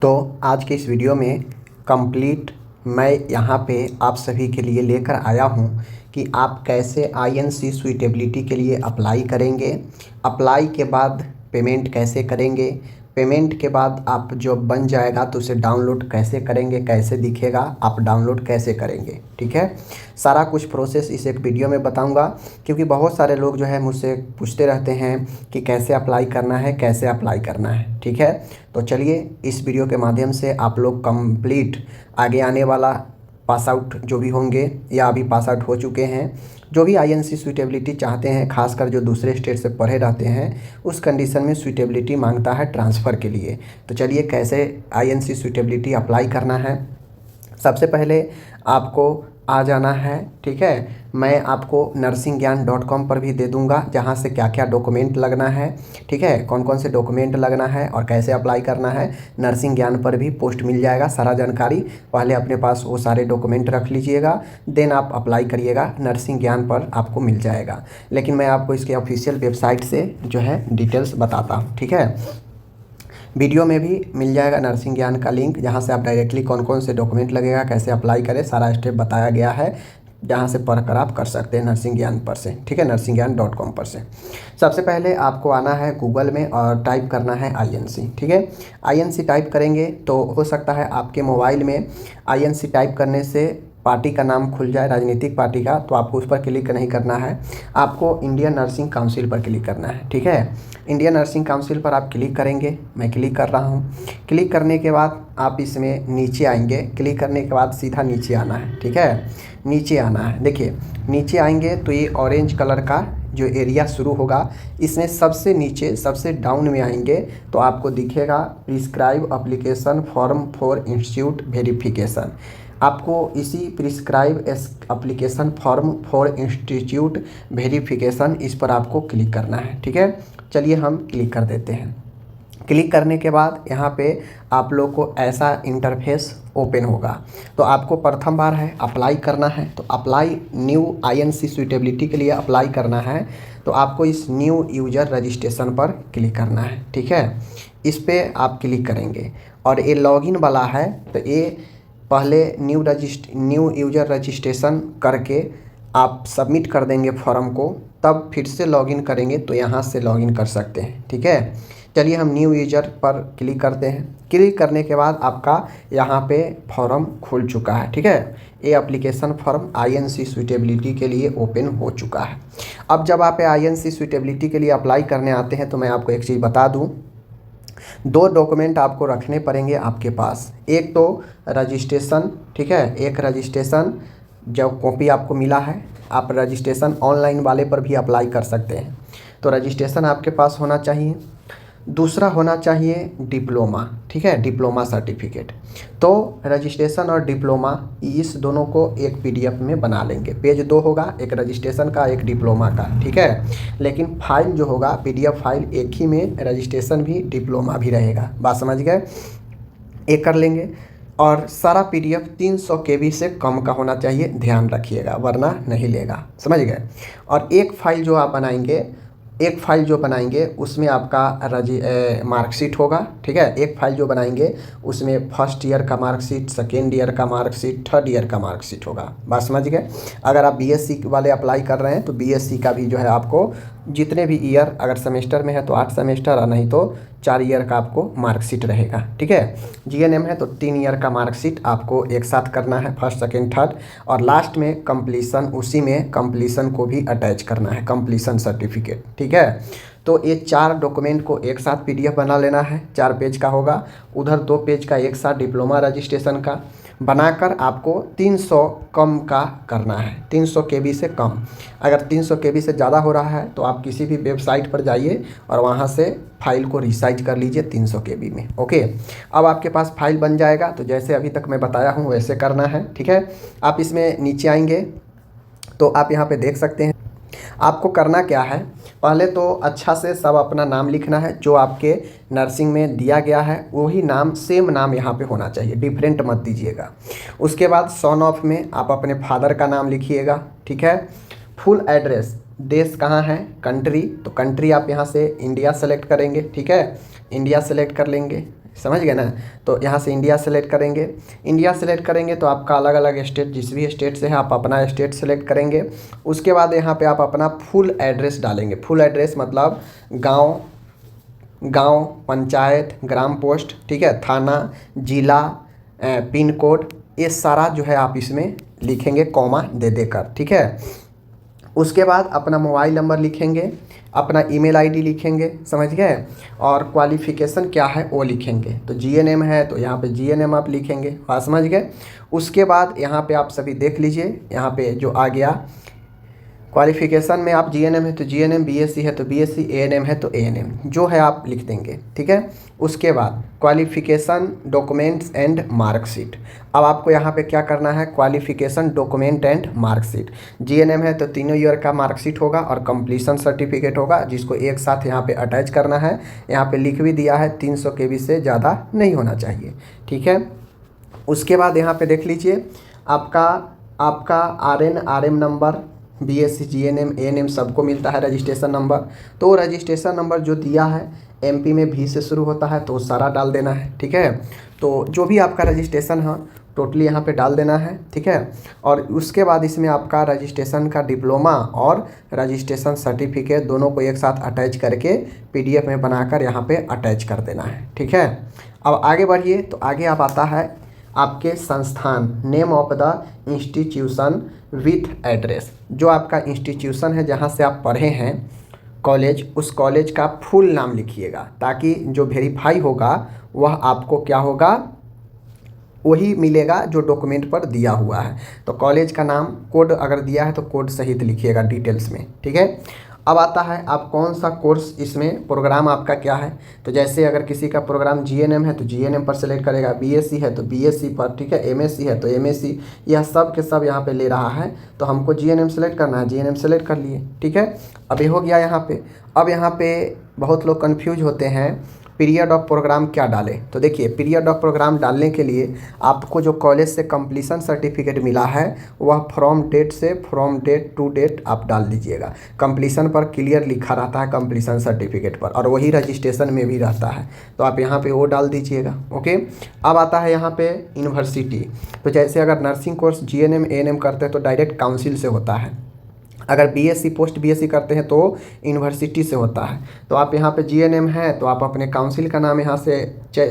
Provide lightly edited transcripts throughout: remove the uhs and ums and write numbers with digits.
तो आज के इस वीडियो में कंप्लीट मैं यहाँ पे आप सभी के लिए लेकर आया हूँ कि आप कैसे आईएनसी सूटेबिलिटी के लिए अप्लाई करेंगे। अप्लाई के बाद पेमेंट कैसे करेंगे, पेमेंट के बाद आप जॉब बन जाएगा तो उसे डाउनलोड कैसे करेंगे, कैसे दिखेगा, आप डाउनलोड कैसे करेंगे। ठीक है, सारा कुछ प्रोसेस इस एक वीडियो में बताऊंगा, क्योंकि बहुत सारे लोग जो है मुझसे पूछते रहते हैं कि कैसे अप्लाई करना है, कैसे अप्लाई करना है। ठीक है, तो चलिए इस वीडियो के माध्यम से आप लोग कंप्लीट आगे आने वाला पास आउट जो भी होंगे या अभी पास आउट हो चुके हैं, जो भी आईएनसी सूटेबिलिटी चाहते हैं, खासकर जो दूसरे स्टेट से पढ़े रहते हैं, उस कंडीशन में सूटेबिलिटी मांगता है ट्रांसफ़र के लिए। तो चलिए कैसे आईएनसी सूटेबिलिटी अप्लाई करना है। सबसे पहले आपको आ जाना है। ठीक है, मैं आपको nursingyan.com पर भी दे दूंगा जहां से क्या क्या डॉक्यूमेंट लगना है। ठीक है, कौन कौन से डॉक्यूमेंट लगना है और कैसे अप्लाई करना है, नर्सिंग ज्ञान पर भी पोस्ट मिल जाएगा सारा जानकारी। पहले अपने पास वो सारे डॉक्यूमेंट रख लीजिएगा, देन आप अप्लाई करिएगा, नर्सिंग ज्ञान पर आपको मिल जाएगा। लेकिन मैं आपको इसके ऑफिशियल वेबसाइट से जो है डिटेल्स बताता हूँ। ठीक है, वीडियो में भी मिल जाएगा नर्सिंग ज्ञान का लिंक, जहाँ से आप डायरेक्टली कौन कौन से डॉक्यूमेंट लगेगा, कैसे अप्लाई करें, सारा स्टेप बताया गया है, जहाँ से पढ़कर आप कर सकते हैं नर्सिंग ज्ञान पर से। ठीक है, nursingyan.com पर से सबसे पहले आपको आना है गूगल में और टाइप करना है आईएनसी। ठीक है, आईएनसी टाइप करेंगे तो हो सकता है आपके मोबाइल में आईएनसी टाइप करने से पार्टी का नाम खुल जाए, राजनीतिक पार्टी का, तो आपको उस पर क्लिक नहीं करना है, आपको इंडियन नर्सिंग काउंसिल पर क्लिक करना है। ठीक है, इंडियन नर्सिंग काउंसिल पर आप क्लिक करेंगे, मैं क्लिक कर रहा हूँ। क्लिक करने के बाद आप इसमें नीचे आएंगे, क्लिक करने के बाद सीधा नीचे आना है। ठीक है, नीचे आना है। देखिए नीचे आएंगे तो ये ऑरेंज कलर का जो एरिया शुरू होगा, इसमें सबसे नीचे सबसे डाउन में आएंगे तो आपको दिखेगा prescribe application form for institute verification. आपको इसी prescribe application form for institute verification, इस पर आपको क्लिक करना है। ठीक है, चलिए हम क्लिक कर देते हैं। क्लिक करने के बाद यहाँ पे आप लोग को ऐसा इंटरफेस ओपन होगा। तो आपको प्रथम बार है अप्लाई करना है, तो अप्लाई न्यू आईएनसी सूटेबिलिटी के लिए अप्लाई करना है, तो आपको इस न्यू यूजर रजिस्ट्रेशन पर क्लिक करना है। ठीक है, इस पर आप क्लिक करेंगे और ये लॉगिन वाला है, तो ये पहले न्यू यूजर रजिस्ट्रेशन करके आप सबमिट कर देंगे फॉर्म को, तब फिर से लॉगिन करेंगे तो यहाँ से लॉगिन कर सकते हैं। ठीक है, चलिए हम न्यू यूजर पर क्लिक करते हैं। क्लिक करने के बाद आपका यहाँ पे फॉर्म खुल चुका है। ठीक है, ये एप्लीकेशन फॉर्म आईएनसी सूटेबिलिटी के लिए ओपन हो चुका है। अब जब आप आईएनसी सूटेबिलिटी के लिए अप्लाई करने आते हैं तो मैं आपको एक चीज़ बता दूँ, दो डॉक्यूमेंट आपको रखने पड़ेंगे आपके पास। एक तो रजिस्ट्रेशन, ठीक है, एक रजिस्ट्रेशन जो कॉपी आपको मिला है, आप रजिस्ट्रेशन ऑनलाइन वाले पर भी अप्लाई कर सकते हैं, तो रजिस्ट्रेशन आपके पास होना चाहिए। दूसरा होना चाहिए डिप्लोमा। ठीक है, डिप्लोमा सर्टिफिकेट। तो रजिस्ट्रेशन और डिप्लोमा इस दोनों को एक पीडीएफ में बना लेंगे। पेज 2 होगा, एक रजिस्ट्रेशन का एक डिप्लोमा का। ठीक है, लेकिन फाइल जो होगा पीडीएफ फाइल एक ही में रजिस्ट्रेशन भी डिप्लोमा भी रहेगा। बात समझ गए, एक कर लेंगे। और सारा पीडीएफ 300 केबी से कम का होना चाहिए, ध्यान रखिएगा वरना नहीं लेगा। समझ गए। और एक फाइल जो बनाएंगे उसमें आपका मार्कशीट होगा। ठीक है, एक फाइल जो बनाएंगे उसमें फर्स्ट ईयर का मार्कशीट, सेकेंड ईयर का मार्कशीट, थर्ड ईयर का मार्कशीट होगा। बात समझ गए। अगर आप बीएससी वाले अप्लाई कर रहे हैं तो बीएससी का भी जो है आपको जितने भी ईयर, अगर सेमेस्टर में है तो 8 सेमेस्टर और नहीं तो 4 ईयर का आपको मार्कशीट रहेगा। ठीक है, जीएनएम है तो 3 ईयर का मार्कशीट आपको एक साथ करना है, फर्स्ट सेकेंड थर्ड, और लास्ट में कंप्लीसन, उसी में कंप्लीसन को भी अटैच करना है, कंप्लीसन सर्टिफिकेट। ठीक है, तो ये 4 डॉक्यूमेंट को एक साथ पीडीएफ बना लेना है, 4 पेज का होगा, उधर 2 पेज का एक साथ डिप्लोमा रजिस्ट्रेशन का बनाकर आपको 300 कम का करना है, 300 केबी से कम। अगर 300 केबी से ज़्यादा हो रहा है तो आप किसी भी वेबसाइट पर जाइए और वहाँ से फाइल को रिसाइज कर लीजिए 300 केबी में। ओके, अब आपके पास फाइल बन जाएगा, तो जैसे अभी तक मैं बताया हूँ वैसे करना है। ठीक है, आप इसमें नीचे आएंगे तो आप यहाँ पे देख सकते हैं आपको करना क्या है। पहले तो अच्छा से सब अपना नाम लिखना है, जो आपके नर्सिंग में दिया गया है वही नाम, सेम नाम यहाँ पे होना चाहिए, डिफरेंट मत दीजिएगा। उसके बाद सन ऑफ में आप अपने फादर का नाम लिखिएगा। ठीक है, फुल एड्रेस, देश कहाँ है, कंट्री, तो कंट्री आप यहाँ से इंडिया सेलेक्ट करेंगे। ठीक है, इंडिया सेलेक्ट कर लेंगे, समझ गए ना। तो यहाँ से इंडिया सेलेक्ट करेंगे। इंडिया सेलेक्ट करेंगे तो आपका अलग अलग स्टेट, जिस भी स्टेट से है आप अपना स्टेट सेलेक्ट करेंगे। उसके बाद यहाँ पे आप अपना फुल एड्रेस डालेंगे। फुल एड्रेस मतलब गांव, पंचायत, ग्राम पोस्ट, ठीक है, थाना, जिला, पिन कोड, ये सारा जो है आप इसमें लिखेंगे कॉमा दे देकर, ठीक है। उसके बाद अपना मोबाइल नंबर लिखेंगे, अपना ईमेल आईडी लिखेंगे, समझ गए, और क्वालिफ़िकेशन क्या है वो लिखेंगे। तो जीएनएम है तो यहाँ पे जीएनएम आप लिखेंगे, बात समझ गए। उसके बाद यहाँ पे आप सभी देख लीजिए, यहाँ पे जो आ गया क्वालिफ़िकेशन में आप जीएनएम है तो जीएनएम, बीएससी है तो बीएससी, एएनएम है तो एएनएम, जो है आप लिख देंगे, ठीक है। उसके बाद क्वालिफ़िकेशन डॉक्यूमेंट्स एंड मार्कशीट। अब आपको यहाँ पे क्या करना है, qualification document and marksheet. GNM है तो तीनों ईयर का मार्कशीट होगा और कंप्लीशन सर्टिफिकेट होगा, जिसको एक साथ यहाँ पे अटैच करना है। यहाँ पे लिख भी दिया है 300 KB से ज़्यादा नहीं होना चाहिए, ठीक है। उसके बाद यहाँ पे देख लीजिए आपका RM number, BSc, GNM, ANM सबको मिलता है रजिस्ट्रेशन नंबर। तो रजिस्ट्रेशन नंबर जो दिया है एमपी में भी से शुरू होता है तो सारा डाल देना है, ठीक है। तो जो भी आपका रजिस्ट्रेशन है टोटली यहाँ पे डाल देना है, ठीक है। और उसके बाद इसमें आपका रजिस्ट्रेशन का डिप्लोमा और रजिस्ट्रेशन सर्टिफिकेट दोनों को एक साथ अटैच करके पीडीएफ में बनाकर यहाँ पे अटैच कर देना है, ठीक है। अब आगे बढ़िए तो आगे आप आता है आपके संस्थान, name of the institution with address. जो आपका इंस्टीट्यूशन है जहाँ से आप पढ़े हैं कॉलेज, उस कॉलेज का फुल नाम लिखिएगा, ताकि जो वेरीफाई होगा वह आपको क्या होगा, वही मिलेगा जो डॉक्यूमेंट पर दिया हुआ है। तो कॉलेज का नाम, कोड अगर दिया है तो कोड सहित लिखिएगा डिटेल्स में, ठीक है। अब आता है आप कौन सा कोर्स, इसमें प्रोग्राम आपका क्या है। तो जैसे अगर किसी का प्रोग्राम जीएनएम है तो जीएनएम पर सेलेक्ट करेगा, बीएससी है तो बीएससी पर, ठीक है, एमएससी है तो एमएससी, यह सब के सब यहाँ पे ले रहा है तो हमको जीएनएम सेलेक्ट करना है, जीएनएम सेलेक्ट कर लिए, ठीक है। अब ये हो गया यहाँ पे। अब यहाँ पे बहुत लोग कन्फ्यूज होते हैं पीरियड ऑफ प्रोग्राम क्या डालें। तो देखिए पीरियड ऑफ प्रोग्राम डालने के लिए आपको जो कॉलेज से कंप्लीशन सर्टिफिकेट मिला है वह फ्रॉम डेट से फ्रॉम डेट टू डेट आप डाल दीजिएगा। कंप्लीशन पर क्लियर लिखा रहता है कंप्लीशन सर्टिफिकेट पर, और वही रजिस्ट्रेशन में भी रहता है, तो आप यहाँ पे वो डाल दीजिएगा, ओके। अब आता है यहाँ पे यूनिवर्सिटी। तो जैसे अगर नर्सिंग कोर्स जीएनएम एएनएम करते हैं तो डायरेक्ट काउंसिल से होता है, अगर बीएससी पोस्ट बीएससी करते हैं तो यूनिवर्सिटी से होता है। तो आप यहाँ पे जीएनएम है तो आप अपने काउंसिल का नाम यहाँ से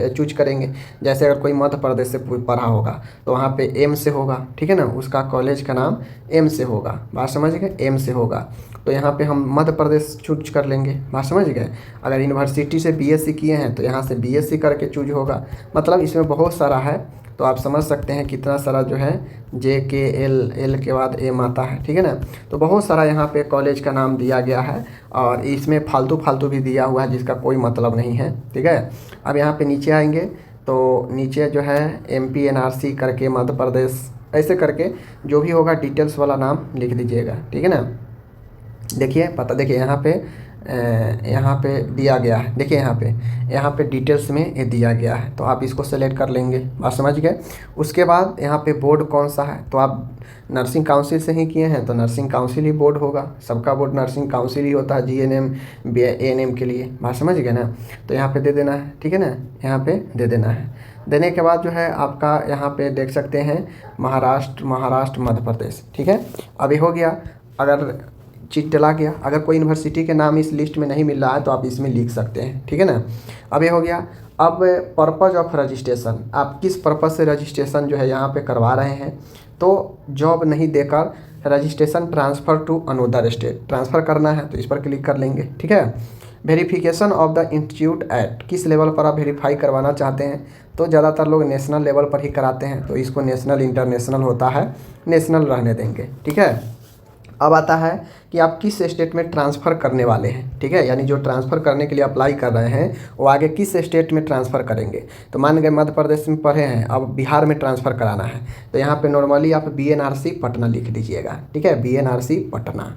चूज करेंगे। जैसे अगर कोई मध्य प्रदेश से पढ़ा होगा तो वहाँ पे एम से होगा, ठीक है ना, उसका कॉलेज का नाम एम से होगा, बात समझ गए, एम से होगा। तो यहाँ पे हम मध्य प्रदेश चूज कर लेंगे, बात समझ गए। अगर यूनिवर्सिटी से बीएससी किए हैं तो यहाँ से बीएससी करके चूज होगा। मतलब इसमें बहुत सारा है, तो आप समझ सकते हैं कितना सारा जो है JKL के बाद एम आता है, ठीक है ना। तो बहुत सारा यहाँ पे कॉलेज का नाम दिया गया है और इसमें फालतू भी दिया हुआ है जिसका कोई मतलब नहीं है, ठीक है। अब यहाँ पे नीचे आएंगे तो नीचे जो है MP NRC करके मध्य प्रदेश, ऐसे करके जो भी होगा डिटेल्स वाला नाम लिख दीजिएगा, ठीक है ना। देखिए पता, देखिए यहाँ पे दिया गया है, देखिए यहाँ पे डिटेल्स में ये दिया गया है, तो आप इसको सेलेक्ट कर लेंगे, बात समझ गए। उसके बाद यहाँ पे बोर्ड कौन सा है, तो आप नर्सिंग काउंसिल से ही किए हैं तो नर्सिंग काउंसिल ही बोर्ड होगा, सबका बोर्ड नर्सिंग काउंसिल ही होता है जीएनएम एएनएम के लिए, बात समझ गए ना। तो यहाँ पे दे देना है, ठीक है ना, यहाँ पे दे देना है। देने के बाद जो है आपका यहाँ पे देख सकते हैं महाराष्ट्र मध्य प्रदेश, ठीक है। अभी हो गया, अगर चीज चला गया, अगर कोई यूनिवर्सिटी के नाम इस लिस्ट में नहीं मिल रहा है तो आप इसमें लिख सकते हैं, ठीक है ना। अब ये हो गया। अब पर्पज़ ऑफ रजिस्ट्रेशन, आप किस पर्पज़ से रजिस्ट्रेशन जो है यहाँ पे करवा रहे हैं। तो जॉब नहीं देकर registration transfer to another state, transfer करना है तो इस पर क्लिक कर लेंगे, ठीक है। Verification of the institute eight, किस लेवल पर आप वेरीफाई करवाना चाहते हैं, तो ज़्यादातर लोग नेशनल लेवल पर ही कराते हैं, तो इसको नेशनल इंटरनेशनल होता है, नेशनल रहने देंगे, ठीक है। अब आता है कि आप किस स्टेट में ट्रांसफ़र करने वाले हैं, ठीक है, यानी जो ट्रांसफ़र करने के लिए अप्लाई कर रहे हैं वो आगे किस स्टेट में ट्रांसफ़र करेंगे। तो मान गए मध्य प्रदेश में पढ़े हैं, अब बिहार में ट्रांसफ़र कराना है तो यहाँ पे नॉर्मली आप BNRC पटना लिख दीजिएगा, ठीक है, BNRC पटना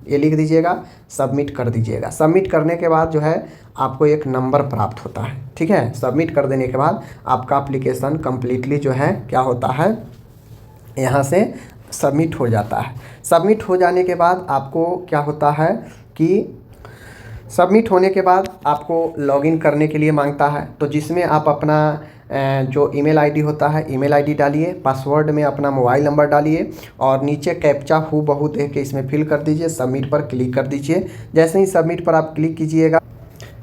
ये लिख दीजिएगा, सबमिट कर दीजिएगा। सबमिट करने के बाद जो है आपको एक नंबर प्राप्त होता है, ठीक है। सबमिट कर देने के बाद आपका एप्लीकेशन कम्प्लीटली जो है क्या होता है, यहाँ से सबमिट हो जाता है। सबमिट हो जाने के बाद आपको क्या होता है कि सबमिट होने के बाद आपको लॉगिन करने के लिए मांगता है, तो जिसमें आप अपना जो ईमेल आईडी होता है ईमेल आईडी डालिए, पासवर्ड में अपना मोबाइल नंबर डालिए और नीचे कैप्चा हूबहू देख के इसमें फिल कर दीजिए। सबमिट पर क्लिक कर दीजिए। जैसे ही सबमिट पर आप क्लिक कीजिएगा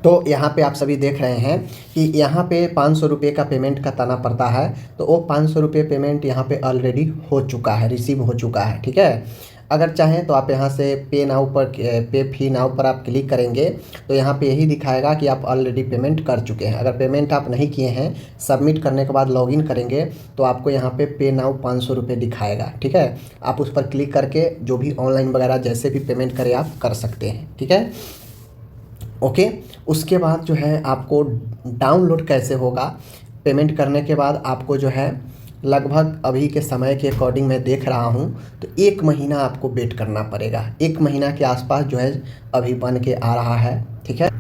तो यहाँ पे आप सभी देख रहे हैं कि यहाँ पे 500 रुपये का पेमेंट का ताना पड़ता है। तो वो 500 रुपये पेमेंट यहाँ पे ऑलरेडी हो चुका है, रिसीव हो चुका है। ठीक है, अगर चाहें तो आप यहाँ से पे फी नाउ पर आप क्लिक करेंगे तो यहाँ पे यही दिखाएगा कि आप ऑलरेडी पेमेंट कर चुके हैं। अगर पेमेंट आप नहीं किए हैं, सबमिट करने के बाद लॉगिन करेंगे तो आपको यहाँ पे नाउ 500 रुपये दिखाएगा। ठीक है, आप उस पर क्लिक करके जो भी ऑनलाइन वगैरह जैसे भी पेमेंट करें आप कर सकते हैं। ठीक है, ओके। उसके बाद जो है आपको डाउनलोड कैसे होगा, पेमेंट करने के बाद आपको जो है लगभग अभी के समय के अकॉर्डिंग मैं देख रहा हूँ तो 1 महीना आपको वेट करना पड़ेगा। 1 महीना के आसपास जो है अभी बन के आ रहा है। ठीक है,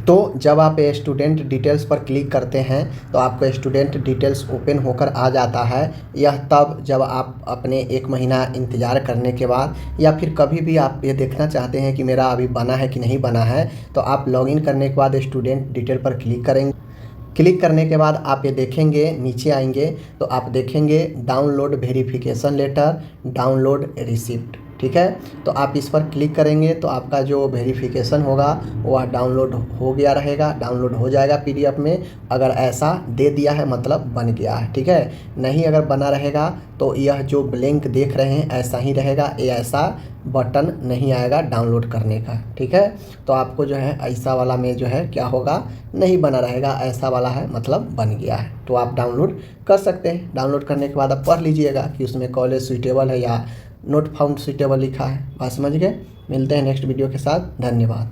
तो जब आप स्टूडेंट डिटेल्स पर क्लिक करते हैं तो आपको स्टूडेंट डिटेल्स ओपन होकर आ जाता है। यह तब जब आप अपने 1 महीना इंतज़ार करने के बाद या फिर कभी भी आप ये देखना चाहते हैं कि मेरा अभी बना है कि नहीं बना है, तो आप लॉगिन करने के बाद स्टूडेंट डिटेल पर क्लिक करेंगे। क्लिक करने के बाद आप ये देखेंगे, नीचे आएंगे तो आप देखेंगे download verification letter, download receipt. ठीक है, तो आप इस पर क्लिक करेंगे तो आपका जो वेरिफिकेशन होगा वह डाउनलोड हो गया रहेगा, डाउनलोड हो जाएगा पीडीएफ में। अगर ऐसा दे दिया है मतलब बन गया है। ठीक है, नहीं अगर बना रहेगा तो यह जो ब्लैंक देख रहे हैं ऐसा ही रहेगा, ये ऐसा बटन नहीं आएगा डाउनलोड करने का। ठीक है, तो आपको जो है ऐसा वाला में जो है क्या होगा, नहीं बना रहेगा, ऐसा वाला है मतलब बन गया है। तो आप डाउनलोड कर सकते हैं। डाउनलोड करने के बाद आप पढ़ लीजिएगा कि उसमें कॉलेज सुइटेबल है या नोट फाउंड सुइटेबल लिखा है। बात समझ गए। मिलते हैं नेक्स्ट वीडियो के साथ। धन्यवाद।